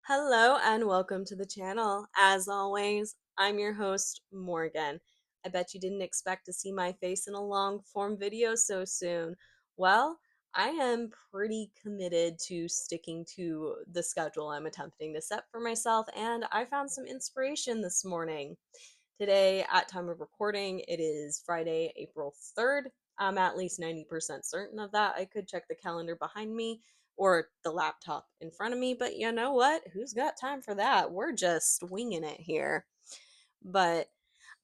Hello and welcome to the channel. As always, I'm your host, Morgan. I bet you didn't expect to see my face in a long form video so soon. Well, I am pretty committed to sticking to the schedule I'm attempting to set for myself, and I found some inspiration this morning. Today, at time of recording, it is Friday, April 3rd. I'm at least 90% certain of that. I could check the calendar behind me or the laptop in front of me, but you know what? Who's got time for that? We're just winging it here. But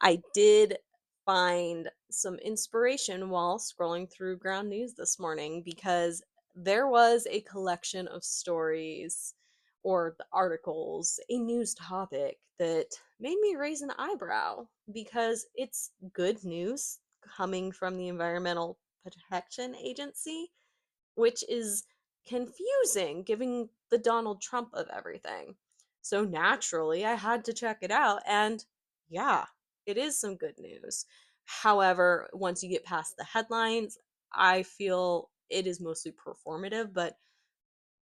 I did find some inspiration while scrolling through Ground News this morning because there was a collection of stories or the articles, a news topic that made me raise an eyebrow because it's good news coming from the Environmental Protection Agency, which is confusing given the Donald Trump of everything. So naturally, I had to check it out, and yeah, it is some good news. However, once you get past the headlines, I feel it is mostly performative, but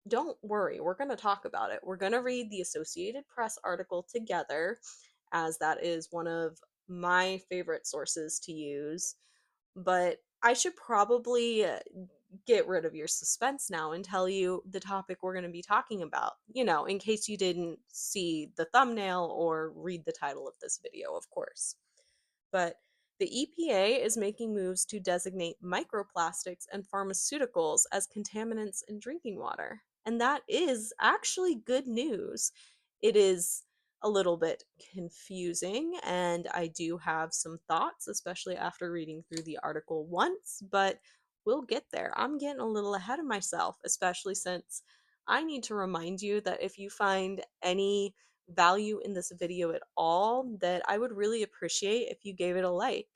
don't worry, we're going to talk about it. We're going to read the Associated Press article together, as that is one of my favorite sources to use. But I should probably get rid of your suspense now and tell you the topic we're going to be talking about, in case you didn't see the thumbnail or read the title of this video, of course. But the EPA is making moves to designate microplastics and pharmaceuticals as contaminants in drinking water. And that is actually good news. It is a little bit confusing, and I do have some thoughts, especially after reading through the article once, but we'll get there. I'm getting a little ahead of myself, especially since I need to remind you that if you find any value in this video at all, that I would really appreciate if you gave it a like.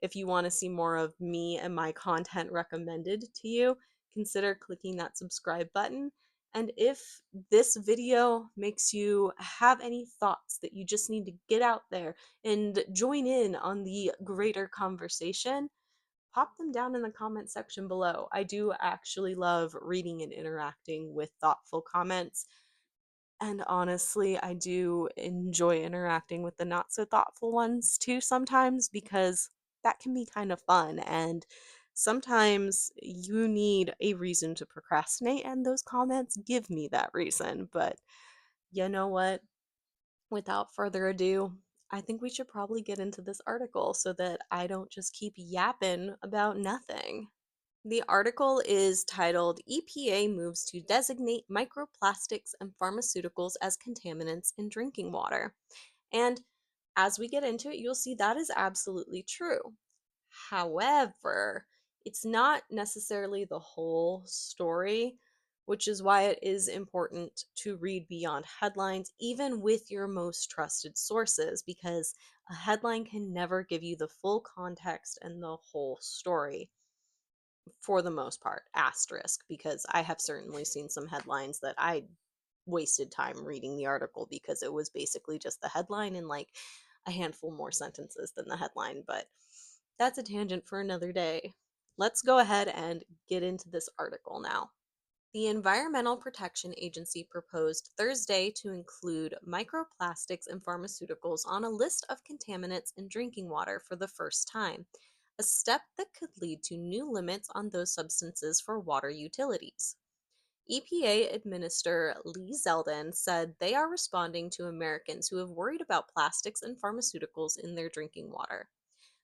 If you want to see more of me and my content recommended to you, consider clicking that subscribe button. And if this video makes you have any thoughts that you just need to get out there and join in on the greater conversation, pop them down in the comment section below. I do actually love reading and interacting with thoughtful comments. And honestly, I do enjoy interacting with the not so thoughtful ones too sometimes because that can be kind of fun. And sometimes you need a reason to procrastinate, and those comments give me that reason. But you know what? Without further ado, I think we should probably get into this article so that I don't just keep yapping about nothing. The article is titled EPA Moves to Designate Microplastics and Pharmaceuticals as Contaminants in Drinking Water. And as we get into it, you'll see that is absolutely true. However, it's not necessarily the whole story, which is why it is important to read beyond headlines, even with your most trusted sources, because a headline can never give you the full context and the whole story for the most part, asterisk, because I have certainly seen some headlines that I wasted time reading the article because it was basically just the headline and like a handful more sentences than the headline. But that's a tangent for another day. Let's go ahead and get into this article now. The Environmental Protection Agency proposed Thursday to include microplastics and pharmaceuticals on a list of contaminants in drinking water for the first time, a step that could lead to new limits on those substances for water utilities. EPA Administrator Lee Zeldin said they are responding to Americans who have worried about plastics and pharmaceuticals in their drinking water.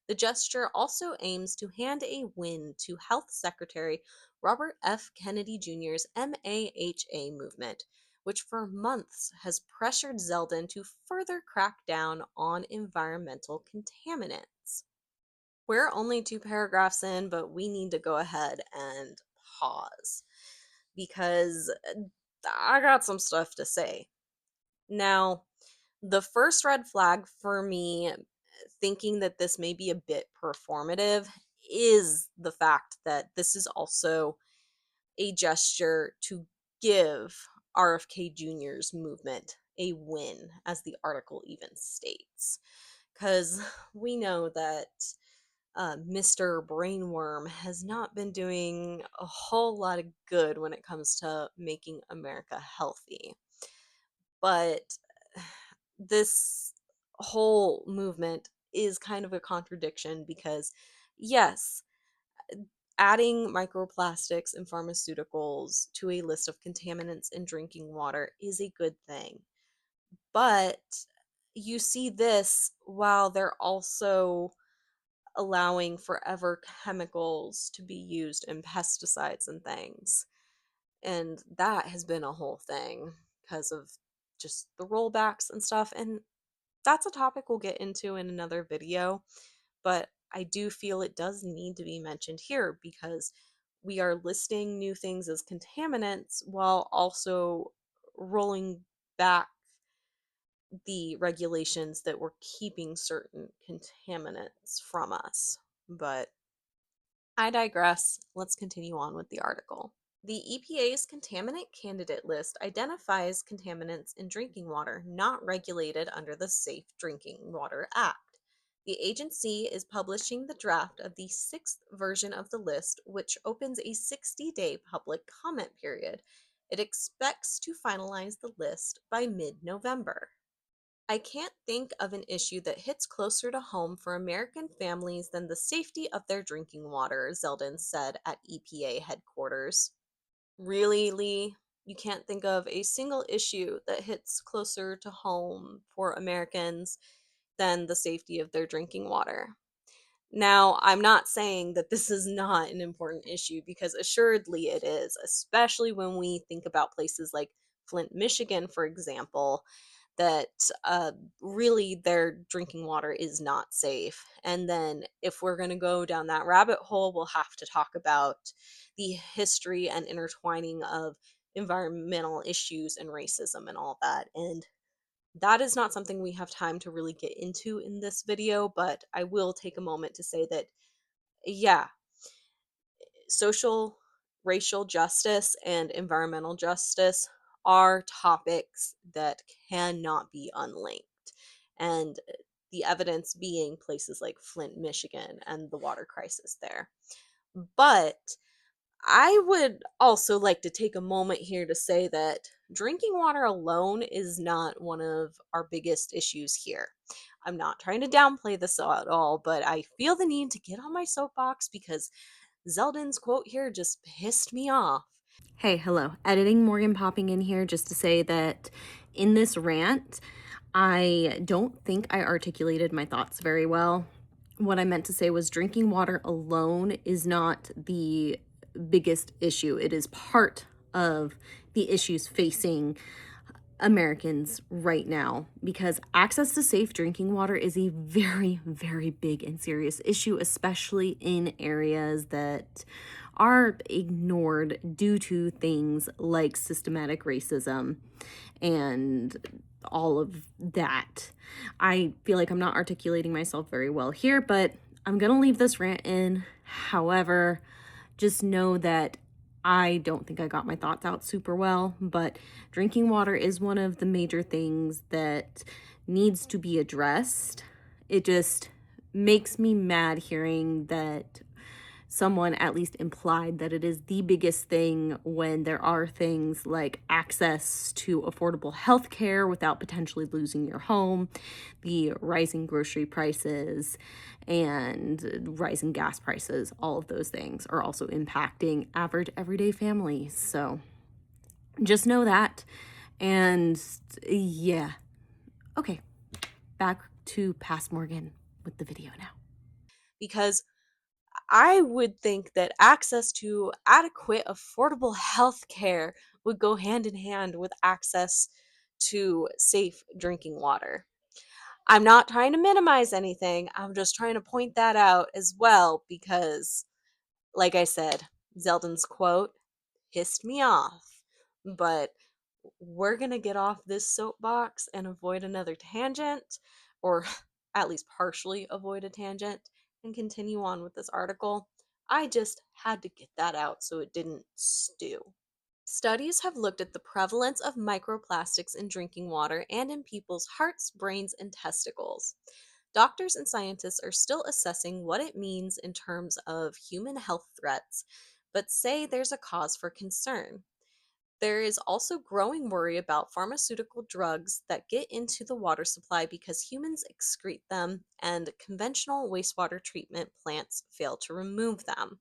The gesture also aims to hand a win to Health Secretary Robert F. Kennedy Jr.'s MAHA movement, which for months has pressured Zeldin to further crack down on environmental contaminants. We're only two paragraphs in, but we need to go ahead and pause because I got some stuff to say. Now, the first red flag for me, thinking that this may be a bit performative, is the fact that this is also a gesture to give RFK Jr.'s movement a win, as the article even states. Because we know that Mr. Brainworm has not been doing a whole lot of good when it comes to making America healthy. But this whole movement is kind of a contradiction because, yes, adding microplastics and pharmaceuticals to a list of contaminants in drinking water is a good thing. But you see this while they're also allowing forever chemicals to be used in pesticides and things. And that has been a whole thing because of just the rollbacks and stuff. And that's a topic we'll get into in another video. But I do feel it does need to be mentioned here because we are listing new things as contaminants while also rolling back the regulations that were keeping certain contaminants from us. But I digress. Let's continue on with the article. The EPA's contaminant candidate list identifies contaminants in drinking water not regulated under the Safe Drinking Water Act. The agency is publishing the draft of the sixth version of the list, which opens a 60-day public comment period. It expects to finalize the list by mid November. I can't think of an issue that hits closer to home for American families than the safety of their drinking water, Zeldin said at EPA headquarters. Really, Lee? You can't think of a single issue that hits closer to home for Americans than the safety of their drinking water. Now, I'm not saying that this is not an important issue because assuredly it is, especially when we think about places like Flint, Michigan, for example, that really their drinking water is not safe. And then if we're going to go down that rabbit hole, we'll have to talk about the history and intertwining of environmental issues and racism and all that. And that is not something we have time to really get into in this video, but I will take a moment to say that, yeah, social, racial justice, and environmental justice are topics that cannot be unlinked. And the evidence being places like Flint, Michigan, and the water crisis there. But I would also like to take a moment here to say that drinking water alone is not one of our biggest issues here. I'm not trying to downplay this at all, but I feel the need to get on my soapbox because Zeldin's quote here just pissed me off. Hey, hello. Editing Morgan popping in here just to say that in this rant, I don't think I articulated my thoughts very well. What I meant to say was drinking water alone is not the biggest issue. It is part of the issues facing Americans right now because access to safe drinking water is a very, very big and serious issue, especially in areas that are ignored due to things like systematic racism and all of that. I feel like I'm not articulating myself very well here, but I'm going to leave this rant in. However, just know that I don't think I got my thoughts out super well, but drinking water is one of the major things that needs to be addressed. It just makes me mad hearing that someone at least implied that it is the biggest thing when there are things like access to affordable health care without potentially losing your home, the rising grocery prices, and rising gas prices. All of those things are also impacting average everyday families. So just know that. And yeah. Okay, back to Past Morgan with the video now. Because I would think that access to adequate, affordable health care would go hand in hand with access to safe drinking water. I'm not trying to minimize anything. I'm just trying to point that out as well because, like I said, Zeldin's quote pissed me off. But we're going to get off this soapbox and avoid another tangent, or at least partially avoid a tangent, and continue on with this article. I just had to get that out so it didn't stew. Studies have looked at the prevalence of microplastics in drinking water and in people's hearts, brains, and testicles. Doctors and scientists are still assessing what it means in terms of human health threats, but say there's a cause for concern. There is also growing worry about pharmaceutical drugs that get into the water supply because humans excrete them and conventional wastewater treatment plants fail to remove them.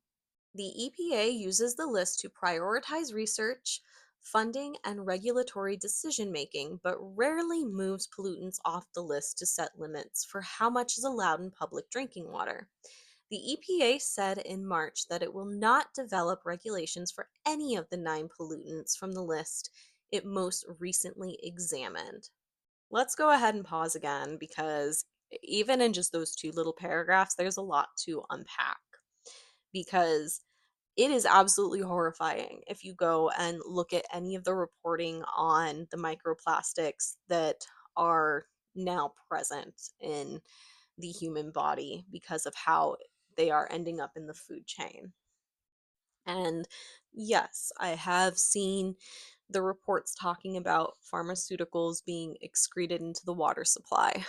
The EPA uses the list to prioritize research, funding, and regulatory decision making, but rarely moves pollutants off the list to set limits for how much is allowed in public drinking water. The EPA said in March that it will not develop regulations for any of the 9 pollutants from the list it most recently examined. Let's go ahead and pause again because even in just those 2 little paragraphs, there's a lot to unpack. Because it is absolutely horrifying if you go and look at any of the reporting on the microplastics that are now present in the human body because of how they are ending up in the food chain. And yes, I have seen the reports talking about pharmaceuticals being excreted into the water supply.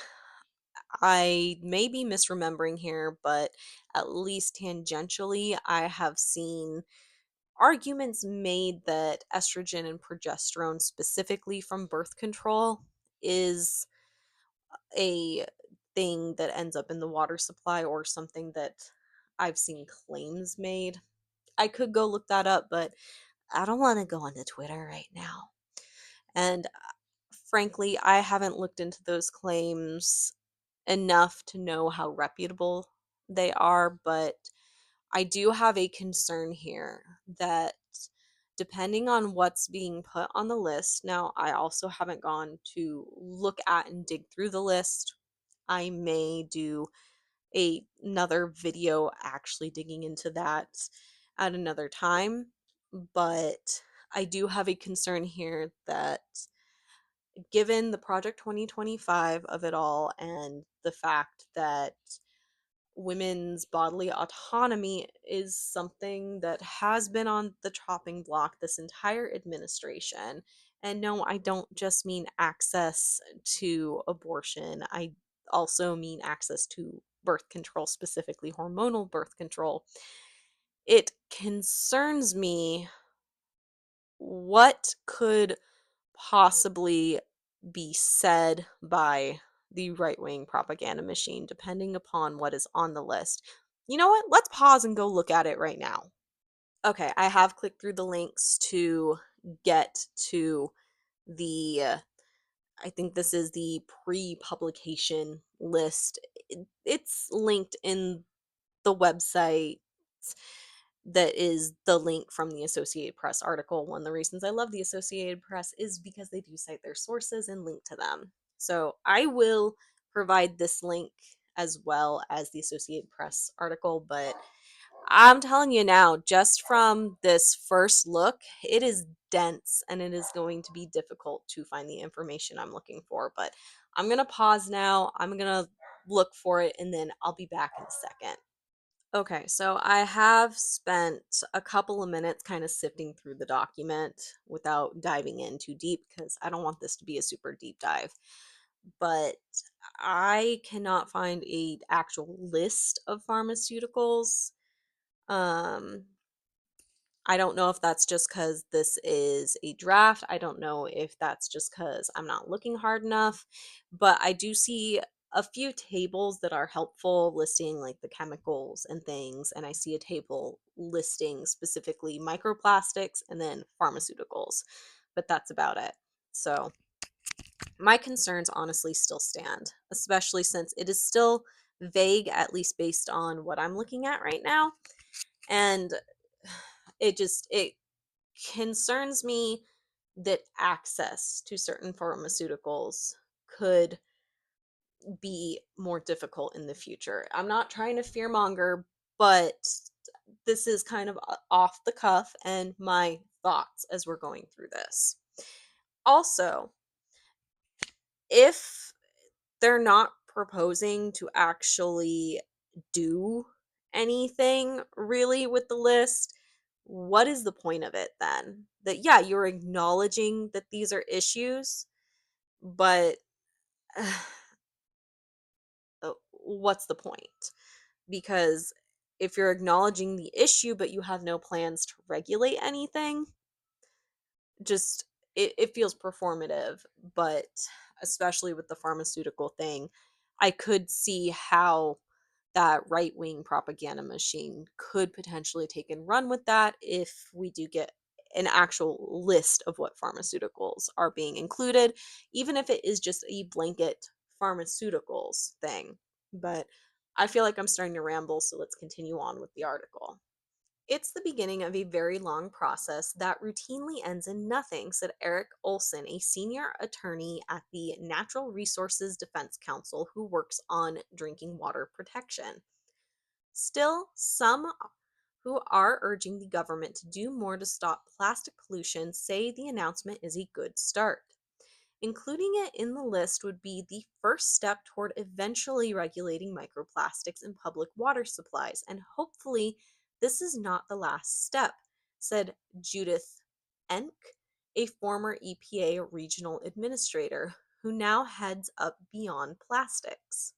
I may be misremembering here, but at least tangentially, I have seen arguments made that estrogen and progesterone, specifically from birth control, is a thing that ends up in the water supply or something that I've seen claims made. I could go look that up, but I don't want to go onto Twitter right now. And frankly, I haven't looked into those claims enough to know how reputable they are, but I do have a concern here that depending on what's being put on the list, now I also haven't gone to look at and dig through the list. I may do another video actually digging into that at another time, but I do have a concern here that given the Project 2025 of it all and the fact that women's bodily autonomy is something that has been on the chopping block this entire administration. And no, I don't just mean access to abortion, I also mean access to birth control, specifically hormonal birth control. It concerns me what could possibly be said by the right wing propaganda machine, depending upon what is on the list. You know what? Let's pause and go look at it right now. Okay, I have clicked through the links to get to the, I think this is the pre publication list. It's linked in the website that is the link from the Associated Press article. One of the reasons I love the Associated Press is because they do cite their sources and link to them. So I will provide this link as well as the Associated Press article, but I'm telling you now, just from this first look, it is dense and it is going to be difficult to find the information I'm looking for. But I'm going to pause now. I'm going to look for it and then I'll be back in a second. Okay, so I have spent a couple of minutes kind of sifting through the document without diving in too deep because I don't want this to be a super deep dive. But I cannot find a actual list of pharmaceuticals. Um, I don't know if that's just because this is a draft. I don't know if that's just because I'm not looking hard enough. But I do see a few tables that are helpful listing like the chemicals and things. And I see a table listing specifically microplastics and then pharmaceuticals. But that's about it. So my concerns honestly still stand, especially since it is still vague, at least based on what I'm looking at right now. And it concerns me that access to certain pharmaceuticals could be more difficult in the future. I'm not trying to fearmonger, but this is kind of off the cuff and my thoughts as we're going through this. Also, if they're not proposing to actually do anything really with the list, what is the point of it then? That, yeah, you're acknowledging that these are issues, but what's the point? Because if you're acknowledging the issue but you have no plans to regulate anything, just it feels performative, but especially with the pharmaceutical thing, I could see how that right wing propaganda machine could potentially take and run with that if we do get an actual list of what pharmaceuticals are being included, even if it is just a blanket pharmaceuticals thing. But I feel like I'm starting to ramble, so let's continue on with the article. It's the beginning of a very long process that routinely ends in nothing, said Eric Olson, a senior attorney at the Natural Resources Defense Council who works on drinking water protection. Still, some who are urging the government to do more to stop plastic pollution say the announcement is a good start. Including it in the list would be the first step toward eventually regulating microplastics in public water supplies, and hopefully, this is not the last step, said Judith Enck, a former EPA regional administrator who now heads up Beyond Plastics.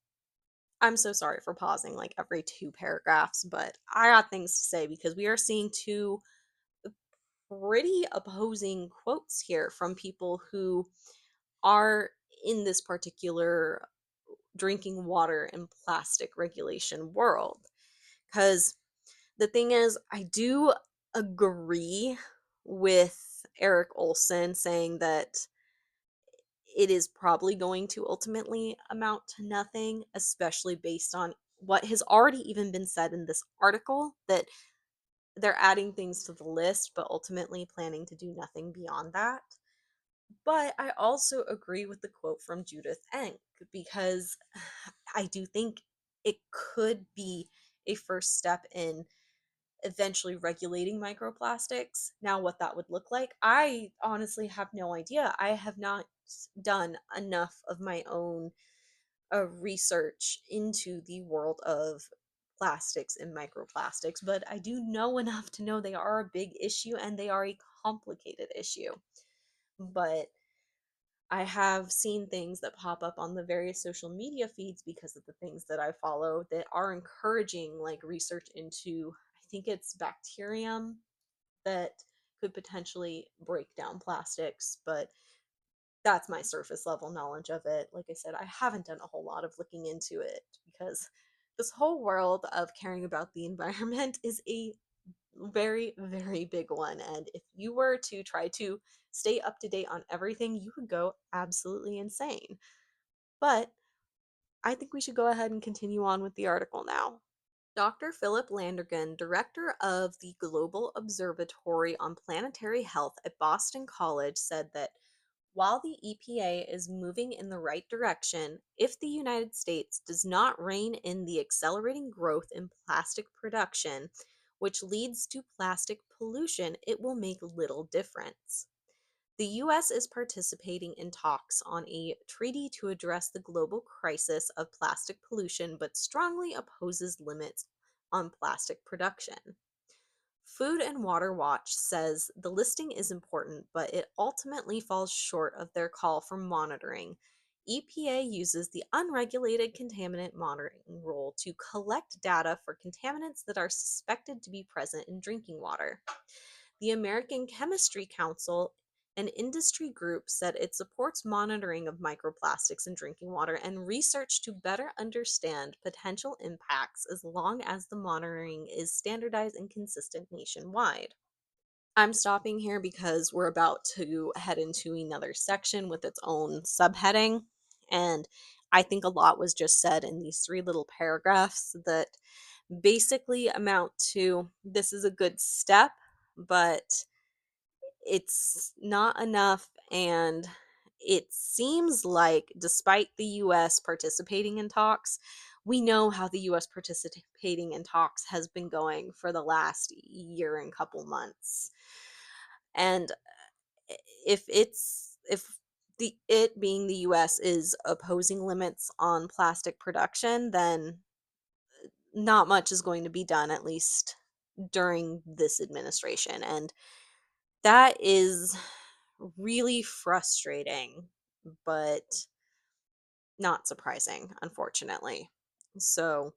I'm so sorry for pausing like every two paragraphs, but I got things to say because we are seeing two pretty opposing quotes here from people who are in this particular drinking water and plastic regulation world. Because the thing is, I do agree with Eric Olson saying that it is probably going to ultimately amount to nothing, especially based on what has already even been said in this article that they're adding things to the list, but ultimately planning to do nothing beyond that. But I also agree with the quote from Judith Enck because I do think it could be a first step in eventually regulating microplastics. Now, what that would look like, I honestly have no idea. I have not done enough of my own research into the world of plastics and microplastics, but I do know enough to know they are a big issue and they are a complicated issue. But I have seen things that pop up on the various social media feeds because of the things that I follow that are encouraging like research into, I think it's bacterium that could potentially break down plastics, but that's my surface level knowledge of it. Like I said, I haven't done a whole lot of looking into it because this whole world of caring about the environment is a very, very big one. And if you were to try to stay up to date on everything, you would go absolutely insane. But I think we should go ahead and continue on with the article now. Dr. Philip Landergan, director of the Global Observatory on Planetary Health at Boston College, said that while the EPA is moving in the right direction, if the United States does not rein in the accelerating growth in plastic production, which leads to plastic pollution, it will make little difference. The U.S. is participating in talks on a treaty to address the global crisis of plastic pollution, but strongly opposes limits on plastic production. Food and Water Watch says the listing is important, but it ultimately falls short of their call for monitoring. EPA uses the unregulated contaminant monitoring rule to collect data for contaminants that are suspected to be present in drinking water. The American Chemistry Council, an industry group, said it supports monitoring of microplastics in drinking water and research to better understand potential impacts as long as the monitoring is standardized and consistent nationwide. I'm stopping here because we're about to head into another section with its own subheading. And I think a lot was just said in these three little paragraphs that basically amount to this is a good step, but it's not enough. And it seems like, despite the US participating in talks, we know how the US participating in talks has been going for the last year and couple months. And if the it being the US is opposing limits on plastic production, then not much is going to be done, at least during this administration. And that is really frustrating, but not surprising, unfortunately. So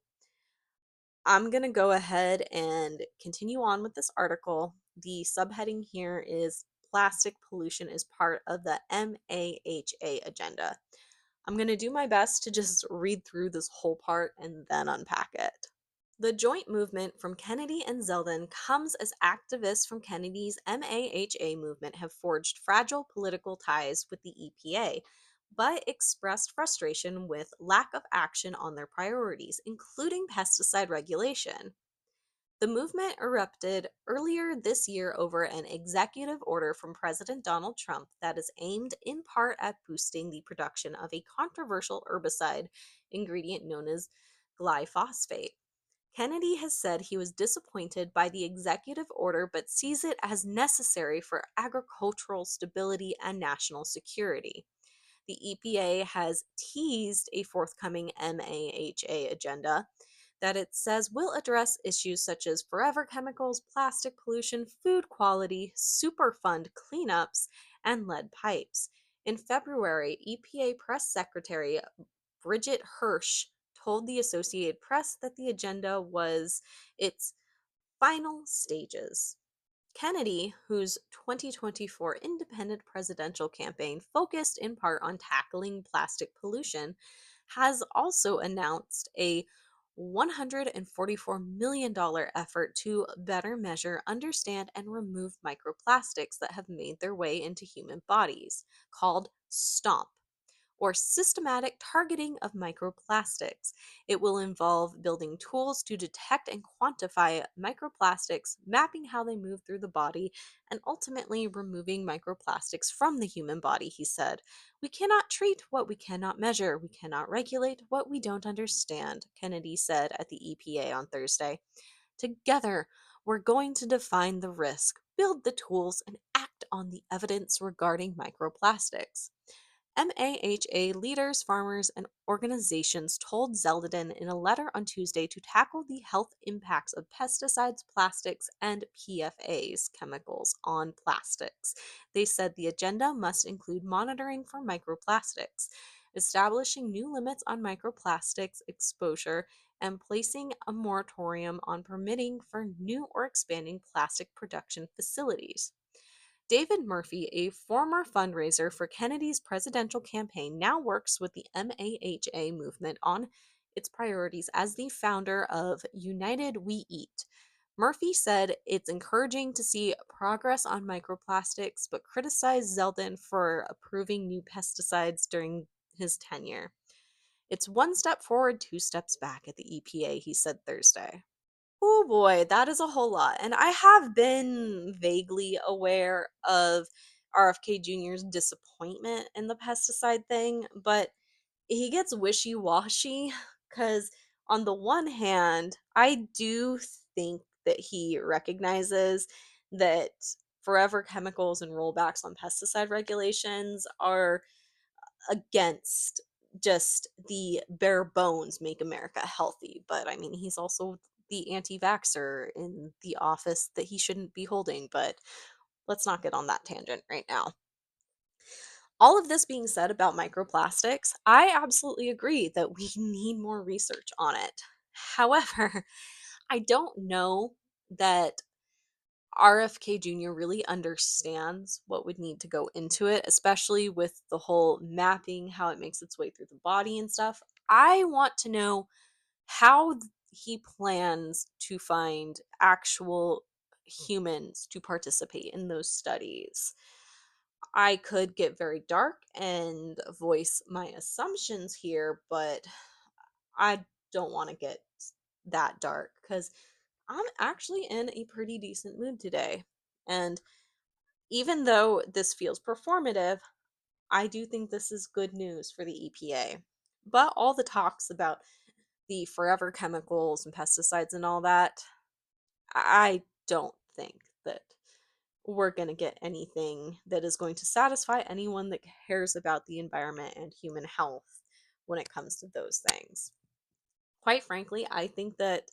I'm going to go ahead and continue on with this article. The subheading here is plastic pollution is part of the MAHA agenda. I'm going to do my best to just read through this whole part and then unpack it. The joint movement from Kennedy and Zeldin comes as activists from Kennedy's MAHA movement have forged fragile political ties with the EPA, but expressed frustration with lack of action on their priorities, including pesticide regulation. The movement erupted earlier this year over an executive order from President Donald Trump that is aimed in part at boosting the production of a controversial herbicide ingredient known as glyphosate. Kennedy has said he was disappointed by the executive order but sees it as necessary for agricultural stability and national security. The EPA has teased a forthcoming MAHA agenda that it says will address issues such as forever chemicals, plastic pollution, food quality, Superfund cleanups, and lead pipes. In February, EPA Press Secretary Bridget Hirsch told the Associated Press that the agenda was its final stages. Kennedy, whose 2024 independent presidential campaign focused in part on tackling plastic pollution, has also announced a $144 million effort to better measure, understand, and remove microplastics that have made their way into human bodies, called STOMP, or systematic targeting of microplastics. It will involve building tools to detect and quantify microplastics, mapping how they move through the body, and ultimately removing microplastics from the human body, he said. We cannot treat what we cannot measure. We cannot regulate what we don't understand, Kennedy said at the EPA on Thursday. Together, we're going to define the risk, build the tools, and act on the evidence regarding microplastics. MAHA leaders, farmers, and organizations told Zeldin in a letter on Tuesday to tackle the health impacts of pesticides, plastics, and PFAS chemicals on plastics. They said the agenda must include monitoring for microplastics, establishing new limits on microplastics exposure, and placing a moratorium on permitting for new or expanding plastic production facilities. David Murphy, a former fundraiser for Kennedy's presidential campaign, now works with the MAHA movement on its priorities as the founder of United We Eat. Murphy said it's encouraging to see progress on microplastics, but criticized Zeldin for approving new pesticides during his tenure. It's one step forward, two steps back at the EPA, he said Thursday. Oh boy, that is a whole lot. And I have been vaguely aware of RFK Jr.'s disappointment in the pesticide thing, but he gets wishy washy because, on the one hand, I do think that he recognizes that forever chemicals and rollbacks on pesticide regulations are against just the bare bones make America healthy. But I mean, he's also the anti vaxxer in the office that he shouldn't be holding. But let's not get on that tangent right now. All of this being said about microplastics, I absolutely agree that we need more research on it. However, I don't know that RFK Jr. really understands what would need to go into it, especially with the whole mapping, how it makes its way through the body and stuff. I want to know how he plans to find actual humans to participate in those studies. I could get very dark and voice my assumptions here, but I don't want to get that dark because I'm actually in a pretty decent mood today. And even though this feels performative, I do think this is good news for the EPA. But all the talks about the forever chemicals and pesticides and all that, I don't think that we're going to get anything that is going to satisfy anyone that cares about the environment and human health when it comes to those things. Quite frankly, I think that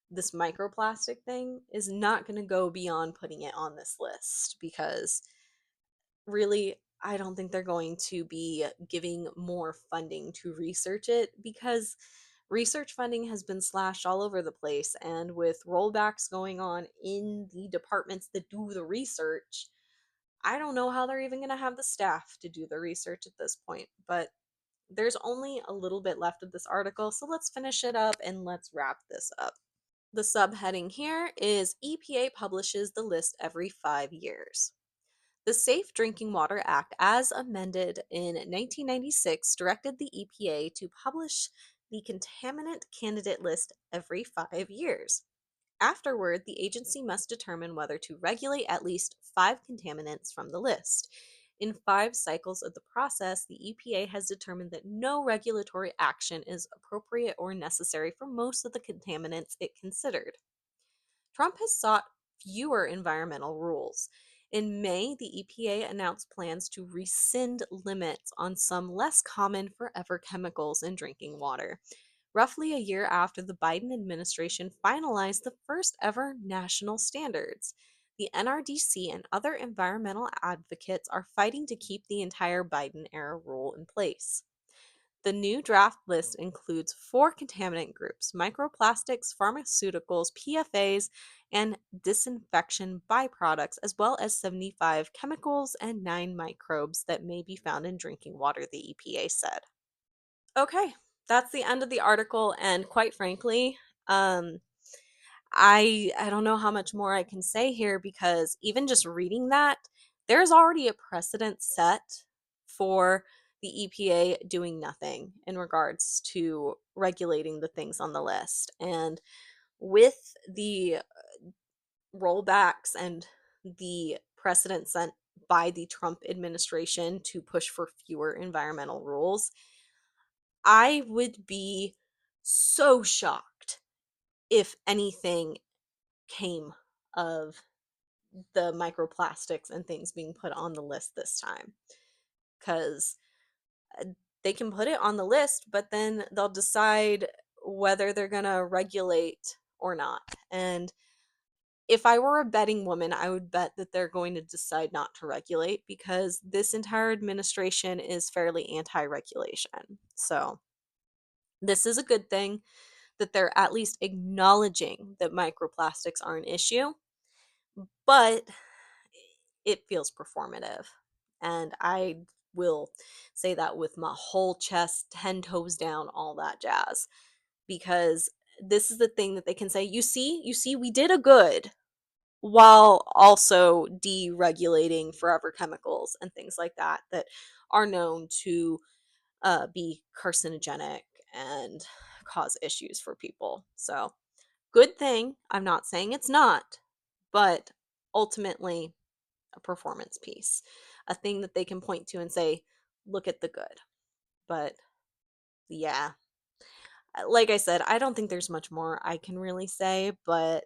this microplastic thing is not going to go beyond putting it on this list because really, I don't think they're going to be giving more funding to research it because research funding has been slashed all over the place. And with rollbacks going on in the departments that do the research, I don't know how they're even going to have the staff to do the research at this point, but there's only a little bit left of this article, so let's finish it up and let's wrap this up. The subheading here is EPA publishes the list every 5 years. The Safe Drinking Water Act, as amended in 1996, directed the EPA to publish the contaminant candidate list every 5 years. Afterward, the agency must determine whether to regulate at least 5 contaminants from the list. In 5 cycles of the process, the EPA has determined that no regulatory action is appropriate or necessary for most of the contaminants it considered. Trump has sought fewer environmental rules. In May, the EPA announced plans to rescind limits on some less common forever chemicals in drinking water, roughly a year after the Biden administration finalized the first ever national standards. The NRDC and other environmental advocates are fighting to keep the entire Biden era rule in place. The new draft list includes 4 contaminant groups: microplastics, pharmaceuticals, PFAs, and disinfection byproducts, as well as 75 chemicals and 9 microbes that may be found in drinking water, the EPA said. Okay, that's the end of the article, and quite frankly, um, I don't know how much more I can say here because even just reading that, there's already a precedent set for the EPA doing nothing in regards to regulating the things on the list. And with the rollbacks and the precedent set by the Trump administration to push for fewer environmental rules, I would be so shocked if anything came of the microplastics and things being put on the list this time. Because they can put it on the list, but then they'll decide whether they're going to regulate or not. And if I were a betting woman, I would bet that they're going to decide not to regulate because this entire administration is fairly anti regulation. So, this is a good thing that they're at least acknowledging that microplastics are an issue, but it feels performative. And I will say that with my whole chest, 10 toes down, all that jazz. Because this is the thing that they can say, you see, we did a good while also deregulating forever chemicals and things like that that are known to be carcinogenic and cause issues for people. So, good thing. I'm not saying it's not, but ultimately, a performance piece, a thing that they can point to and say, look at the good. But yeah, like I said, I don't think there's much more I can really say, but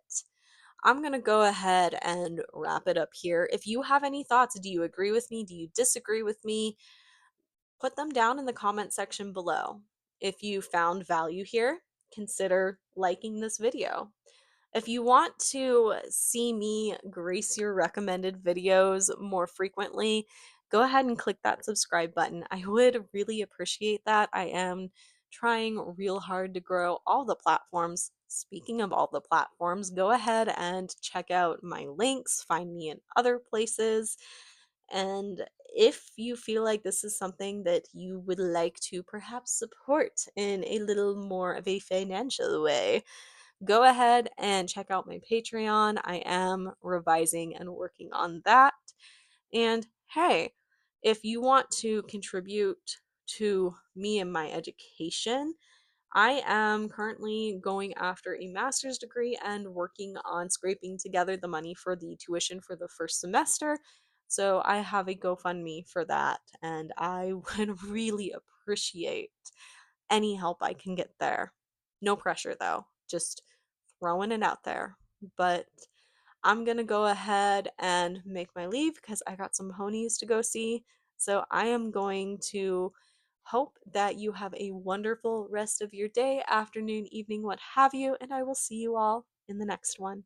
I'm going to go ahead and wrap it up here. If you have any thoughts, do you agree with me? Do you disagree with me? Put them down in the comment section below. If you found value here, consider liking this video. If you want to see me grace your recommended videos more frequently, go ahead and click that subscribe button. I would really appreciate that. I am trying real hard to grow all the platforms. Speaking of all the platforms, go ahead and check out my links, find me in other places. And if you feel like this is something that you would like to perhaps support in a little more of a financial way, go ahead and check out my Patreon. I am revising and working on that. And hey, if you want to contribute to me and my education, I am currently going after a master's degree and working on scraping together the money for the tuition for the first semester. So I have a GoFundMe for that, and I would really appreciate any help I can get there. No pressure though, just throwing it out there. But I'm gonna go ahead and make my leave because I got some ponies to go see. So I am going to hope that you have a wonderful rest of your day, afternoon, evening, what have you, and I will see you all in the next one.